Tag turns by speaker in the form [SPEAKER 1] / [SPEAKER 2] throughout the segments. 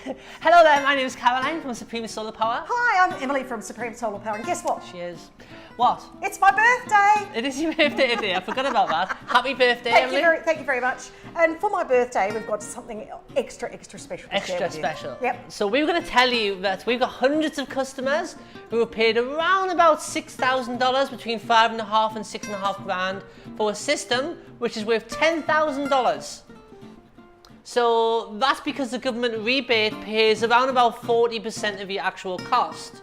[SPEAKER 1] Hello there, my name is Caroline from Supreme Solar Power.
[SPEAKER 2] Hi, I'm Emily from Supreme Solar Power, and guess what?
[SPEAKER 1] She is. What?
[SPEAKER 2] It's my birthday!
[SPEAKER 1] It is your birthday today, I forgot about that. Happy birthday, Emily.
[SPEAKER 2] Thank you very much. And for my birthday, we've got something extra special to share with you.
[SPEAKER 1] Special.
[SPEAKER 2] Yep.
[SPEAKER 1] So we were going to tell you that we've got hundreds of customers who have paid around about $6,000, between $5,500 and $6,500 grand, for a system which is worth $10,000. So that's because the government rebate pays around about 40% of your actual cost.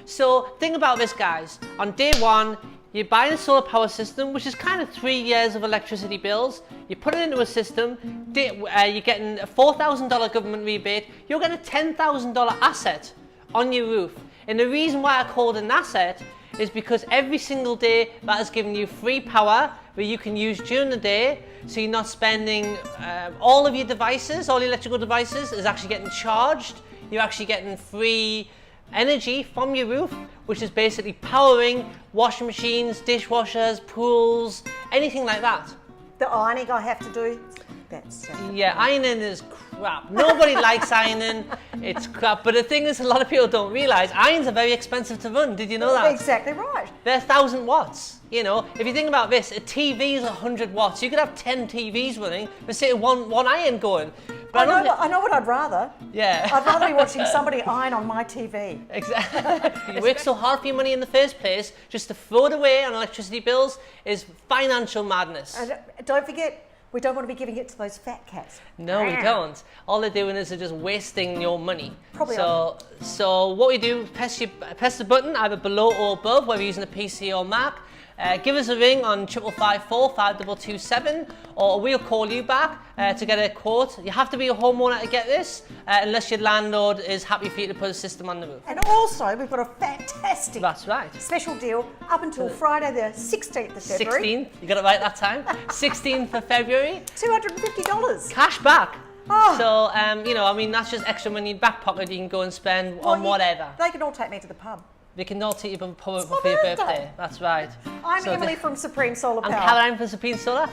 [SPEAKER 1] So think about this, guys. On day one, you're buying a solar power system, which is kind of 3 years of electricity bills. You put it into a system, you're getting a $4,000 government rebate, you're getting a $10,000 asset on your roof. And the reason why I call it an asset is because every single day that is giving you free power that you can use during the day, so you're not spending all of your devices, all your electrical devices is actually getting charged. You're actually getting free energy from your roof, which is basically powering washing machines, dishwashers, pools, anything like that.
[SPEAKER 2] The ironing I have to do, that's...
[SPEAKER 1] Yeah, ironing is crap. Nobody likes ironing, it's crap. But the thing is, a lot of people don't realise, irons are very expensive to run. Did you know that?
[SPEAKER 2] Exactly right.
[SPEAKER 1] They're 1,000 watts. You know, if you think about this, a TV is 100 watts. You could have 10 TVs running, but say one iron going. But
[SPEAKER 2] I know what I'd rather.
[SPEAKER 1] Yeah.
[SPEAKER 2] I'd rather be watching somebody iron on my TV.
[SPEAKER 1] Exactly. You work so hard for your money in the first place, just to throw it away on electricity bills is financial madness.
[SPEAKER 2] And don't forget, we don't want to be giving it to those fat cats.
[SPEAKER 1] No, we don't. All they're doing is they're just wasting your money.
[SPEAKER 2] Probably.
[SPEAKER 1] So what we do, press the button either below or above, whether you're using a PC or Mac. Give us a ring on 554 5227, or we'll call you back to get a quote. You have to be a homeowner to get this, unless your landlord is happy for you to put a system on the roof.
[SPEAKER 2] And also, we've got a fantastic special deal up until Friday the 16th of February.
[SPEAKER 1] 16th, you got it right that time. 16th of February.
[SPEAKER 2] $250.
[SPEAKER 1] Cash back.
[SPEAKER 2] Oh.
[SPEAKER 1] So, you know, I mean, that's just extra money in your back pocket you can go and spend on whatever.
[SPEAKER 2] They can all take me to the pub.
[SPEAKER 1] They can all take you to the pub for your birthday. That's right.
[SPEAKER 2] I'm Emily from Supreme Solar Power.
[SPEAKER 1] I'm Caroline from Supreme Solar.